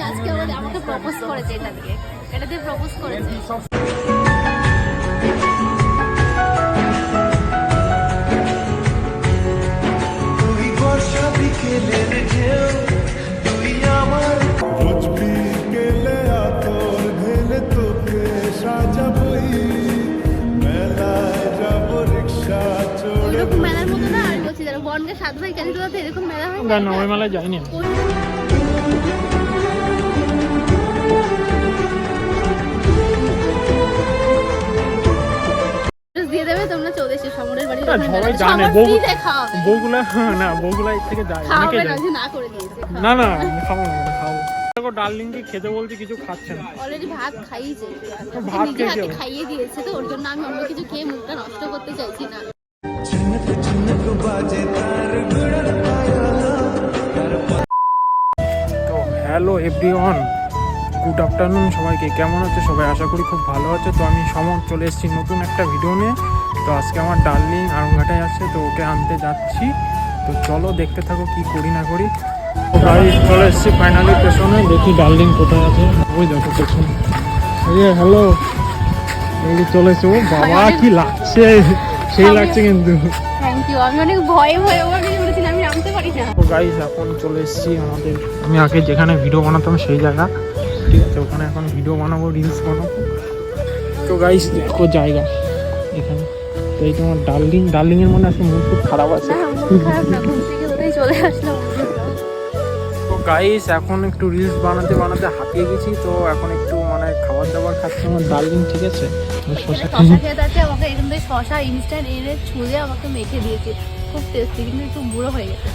আজকে আমাকে প্রপোজ করেছে, এটা দিয়ে প্রপোজ করেছে। ওইরকম মেলার মতো না, আর বলছি যারা বনকে সাত ভাই কেন এরকম মেলা হয় না, ওই মেলায় যাইনি। দিয়ে দেবে তোমরা চলে এসে সমরের বাড়ি, সবাই জানে বউগুলা না, বউগুলা থেকে যায় অনেকে যায় না করে দিয়েছে। না না খাবো না, খাবো। দেখো ডার্লিং কি খেতে বলতে কিছু খাচ্ছে না, অলরেডি ভাত খাইয়েছে, ভাত খাইয়ে দিয়েছে, তো ওর জন্য আমি অন্য কিছু খেয়ে মুখটা নষ্ট করতে চাইছি না। তো হ্যালো এভরিওয়ান, গুড আফটারনুন সবাইকে। কেমন আছে সবাই? আশা করি খুব ভালো আছে। তো আমি সমর চলে এসেছি নতুন একটা ভিডিও নিয়ে। তো আজকে আমার ডার্লিং আরংঘাটায় আছে, তো ওকে আনতে যাচ্ছি। তো চলো দেখতে থাকো কি করি না করি। গাড়ি চলে এসেছি ফাইনালি পেছনে, দেখি ডার্লিং কোথায় আছে। ওই দেখো পেছনে, হ্যালো এই চলে এসে। ও বাবা কি লাগছে, সেই লাগছে কিন্তু। Thank you. আমি অনেক ভয়ে বলেছিলাম আমি নামতে পারি না। তো গাইস এখন চলে এসেছি আমাদের, আমি আগে যেখানে ভিডিও বানাতাম সেই জায়গা, ঠিক আছে? ওখানে এখন ভিডিও বানাবো, রিলস বানাবো। তো গাইস দেখো জায়গা এখানে। তো এই তোমার ডার্লিং এর মনে আছে মুড খুব খারাপ আছে। চলে আসলাম। তো গাইস এখন একটু রিলস বানাতে হাঁপিয়ে গেছি, তো এখন একটু মানে খাবার দাবার খাচ্ছি আমার ডার্লিং, ঠিক আছে? শসা খেতে আছে, আমাকে এখান থেকে শসা ইনস্ট্যান্ট এনে ছুঁড়ে আমাকে মেখে দিয়েছে, খুব টেস্টি, কিন্তু একটু বুড়ো হয়ে গেছে।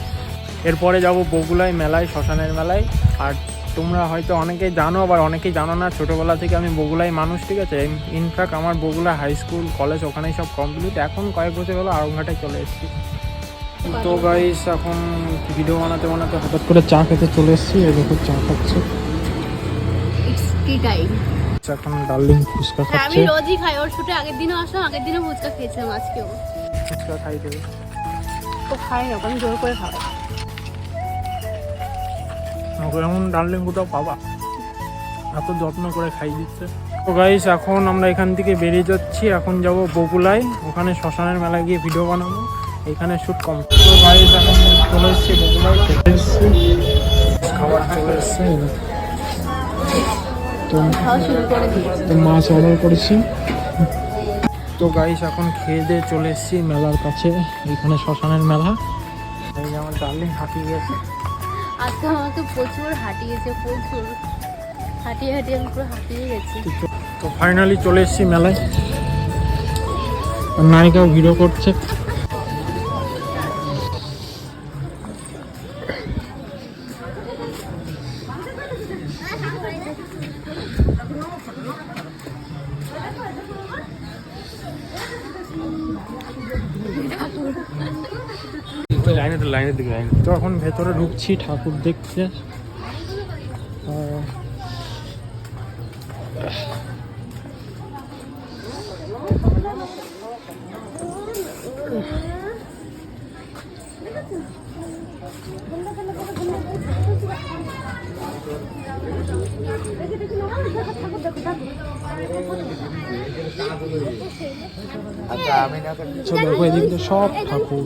এরপরে যাব বগুলায় মেলায়, শ্মশানের মেলায়। আর তোমরা হয়তো অনেকেই জানো, আবার অনেকেই জানো না, ছোটোবেলা থেকে আমি বগুলায় মানুষ, ঠিক আছে? ইনফ্যাক্ট আমার বগুলা হাই স্কুল কলেজ ওখানেই সব কমপ্লিট। এখন কয়েক বছর হলো আরংঘাটায় চলে এসেছি। তো গাইস এখন ভিডিও বানাতে হঠাৎ করে চা খেতে চলে এসেছি। এই দেখো চা খাচ্ছে, এখন ডার্লিং ফুচকা খাচ্ছে। আমি রোজই খাই, ওর শুটে আগের দিনও আসলাম, আগের দিনও ফুচকা খেয়েছিলাম, আজকেও ফুচকা খাই দেবে। তো খাই না, আমি জোর করে খাওয়াই। এমন ডার্লিং কোথাও পাবা, এত যত্ন করে খাই দিচ্ছে। তো গাইস এখন আমরা এখান থেকে বেরিয়ে যাচ্ছি, এখন যাব বগুলায়, ওখানে শ্মশানের মেলায় গিয়ে ভিডিও বানাবো। এখানে শ্যুট কম। তো গাইস এখন চলে এসেছি বগুলায়, খেতে এসেছি, খাবার চলে এসছে। তো মাছ অর্ডার করেছি। তো গাইস এখন খেয়ে দিয়ে চলে এসেছি মেলার কাছে, এখানে শ্মশানের মেলা। এই যে আমার ডার্লিং হাঁটিয়ে গেছে, আজকে আমাকে প্রচুর হাঁটিয়েছে, প্রচুর হাঁটিয়ে আমি পুরো হাঁপিয়ে গেছি। তো ফাইনালি চলে এসেছি মেলায়, নায়িকাও ভিডিও করছে। লাইনের দিকে তো এখন ভেতরে ঢুকছি ঠাকুর দেখতে। দেখো এদিকে সব ঠাকুর।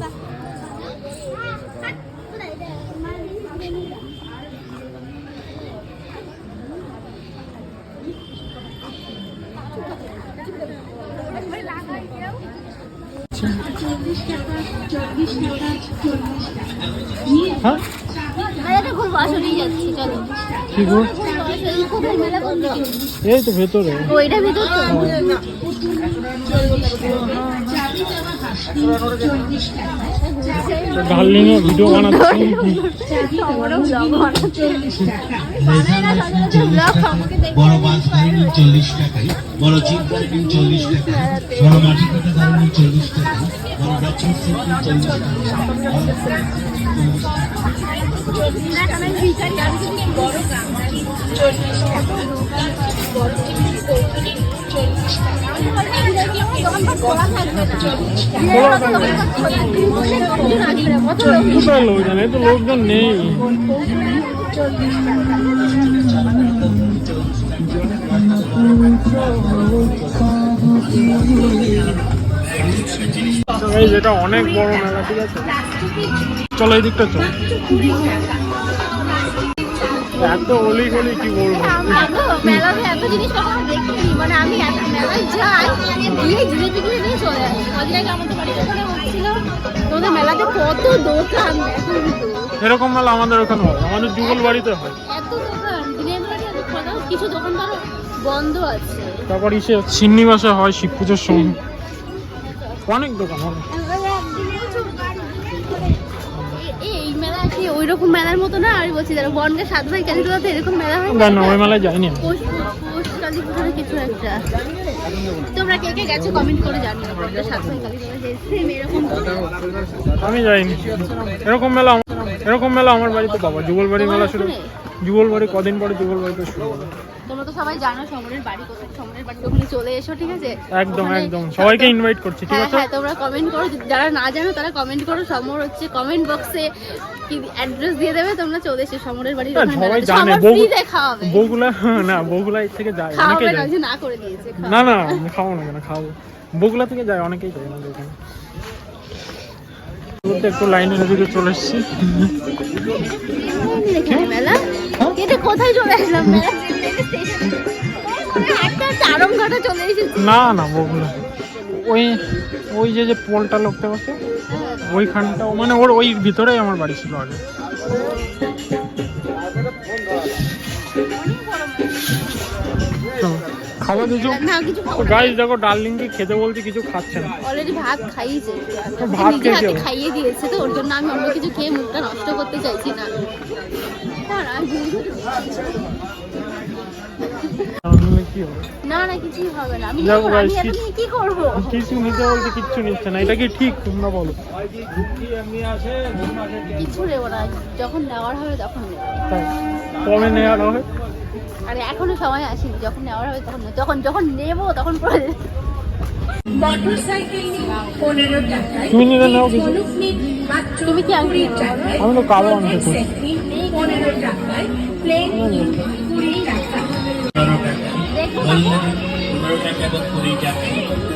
হ্যাঁ এই তো ভেতরে, ওইটা ভেতর তো। ডার্লিং ভিডিও বানাচ্ছি, বড় মাছ ধরেন 40 টাকায়, বড় চিপ ধরেন 40 টাকায়, বড় মাটি কাটা ধরেন 40 টাকায়, বড় গাছের 40 লোকজন নেই। এটা অনেক বড় মেলা, ঠিক আছে? চলো এই দিকটা চলো। এত অলি গলি কি বলবো। মেলাতে এত জিনিস কখনো দেখিনি, মানে আমি এত মেলায় যাই গিয়ে জিলিপি কিনে নিয়ে চলে আসি। কদিন আগে আমাদের বাড়িতে ওখানে হচ্ছিল, তোমাদের মেলাতে কত দোকান দেখো, এরকম মেলা আমাদের ওখানে হয়, আমাদের যুগল বাড়িতে হয়। এত দোকান, দিনের বেলাতে এত কথা, কিছু দোকানদার বন্ধ আছে। তারপর ইসে ছিন্নিবাসা হয় শিব পুজোর সময়, অনেক দোকান অনেক। এই মেলা কি ওই রকম মেলার মতো না? আমি বলছি যারা বনগা সাত ভাই কালীতলাতে এরকম মেলা হয় না, ওই মেলায় যাইনি আমি। পোষ কালী পুজোর কিছু একটা। তোমরা কে কে গেছো কমেন্ট করে জানিও। বনগা সাত ভাই কালীতলা যে সেম এরকম আমি যাইনি এরকম মেলা আমার বাড়িতে বাবা যুগল বাড়ি মেলা শুরু। যুগল বাড়ি কদিন পরে যুগল বাড়িতে শুরু হবে। তোমরা তো সবাই জানো সমরের বাড়ি কোথায়, সমরের বাড়ি ওখানে চলে এসো, ঠিক আছে? একদম সবাইকে ইনভাইট করছি, ঠিক আছে? হ্যাঁ, তোমরা কমেন্ট করো, যারা না জানো তারা কমেন্ট করো। সমর হচ্ছে কমেন্ট বক্সে কি অ্যাড্রেস দিয়ে দেবে, তোমরা চলে এসো সমরের বাড়ি। সবাই জানে বগুলা, না বগুলা থেকে যায় অনেকে যায়। খাওয়াবে না করে দিয়েছে। না আমি খাবো না, কেন খাবো? বগুলা থেকে যায় অনেকেই যায় না ওখানে। একটু লাইনের দিকে চলে এসেছি। মেলা এটা কোথায় চলে আসলাম? মেলা আরমঘাটে চলে এসেছি। না বগুলা ওই যে পোলটা লোকতে পারছে ওইখানটা, মানে ওই ভিতরেই আমার বাড়ি ছিল আগে। খাওয়া কিছু গাইস দেখো, ডার্লিংকে খেতে বলতে কিছু খাচ্ছে না। অলরেডি ভাত খাইয়েছে, ভাত খাইয়ে দিয়েছে, তো ওর জন্য আমি অন্য কিছু খেয়ে মুখটা নষ্ট করতে চাইছি না। না কিছুই হবে না। আমি কি করবো? কিছু নিতে বলতে কিচ্ছু নিচ্ছে না, এটা কি ঠিক? তোমরা বলো। কিছু নেবো না, যখন নেওয়ার হবে তখন নেবো। কবে নেওয়ার হবে? আরে এখনো সময় আসেনি, যখন নেওয়ার হবে তখন নেবো। যখন নেবো তখন পরে তুমি নিলে নাও কিছু। তুমি কি আনবি? আমি তো কালো আনতে চাই।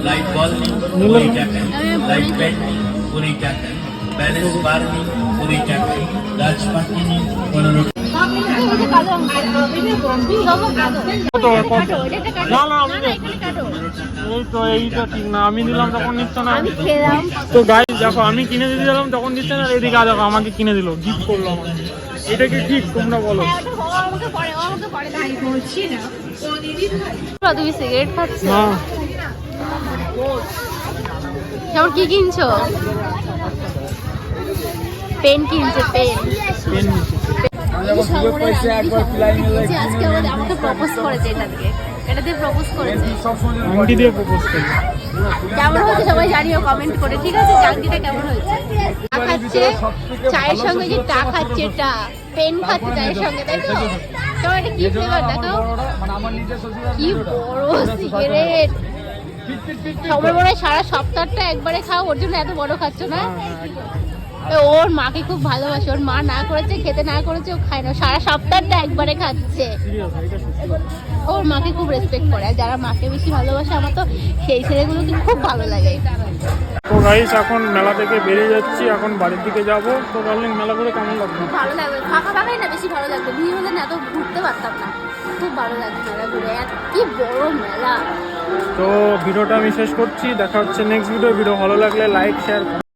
লাইট বল 20 টাকা, লাইট ব্যাট 20 টাকা, ব্যালেন্স বার 20 টাকা, গাছ পাখি 15 টাকা। এইটা ঠিক না, আমি দিলাম তখন নিচ্ছে না। আমি খেলাম তো গাইস দেখো, আমি কিনে দিতে গেলাম তখন দিচ্ছে না। এদিকে দেখো আমাকে কিনে দিল, গিফট করলো আমাকে। এটা কি ঠিক? তোমরা বলো। তুমি সিগারেট খাচ্ছ? না যেমন কি কিনছো? পেন কিনছে, পেন। আজকে আমাকে প্রপোজ করেছে, এটা দিয়ে প্রপোজ করেছে। আংটি দিয়ে প্রপোজ করলো। কেমন হয়েছে সবাই জানিও কমেন্ট করে, ঠিক আছে? চাকরিটা কেমন হয়েছে? চা খাচ্ছে, চায়ের সঙ্গে যে চা খাচ্ছে, এটা পেন খাচ্ছে চায়ের সঙ্গে, তাই তো? তোমার এটা কি ফ্লেভার দেখাও? কি বড় সিগারেট! সবাই মনে হয় সারা সপ্তাহটা একবারে খাও, ওর জন্য এত বড় খাচ্ছ না? ওর মাকে খুব ভালোবাসে, ওর মা না করেছে, খেতে না করেছে, ও খায় না, সারা সপ্তাহটা একবারে খাচ্ছে। ওর মাকে খুব রেসপেক্ট করে, আর যারা মাকে বেশি ভালোবাসে, আমার তো সেই ছেলেগুলোকে খুব ভালো লাগে। তো গাইস এখন মেলা থেকে বেরিয়ে যাচ্ছি, এখন বাড়ির দিকে যাব। তো ডার্লিং মেলা করে কেমন লাগবে? ভালো লাগবে, ফাঁকা ফাঁকাই না বেশি ভালো লাগবে, ভিড় হলে না তো ঘুরতে পারতাম না। খুব ভালো লাগবে মেলা ঘুরে, আর কি বড় মেলা। তো ভিডিওটা আমি শেষ করছি, দেখা হচ্ছে নেক্সট ভিডিও ভালো লাগলে লাইক শেয়ার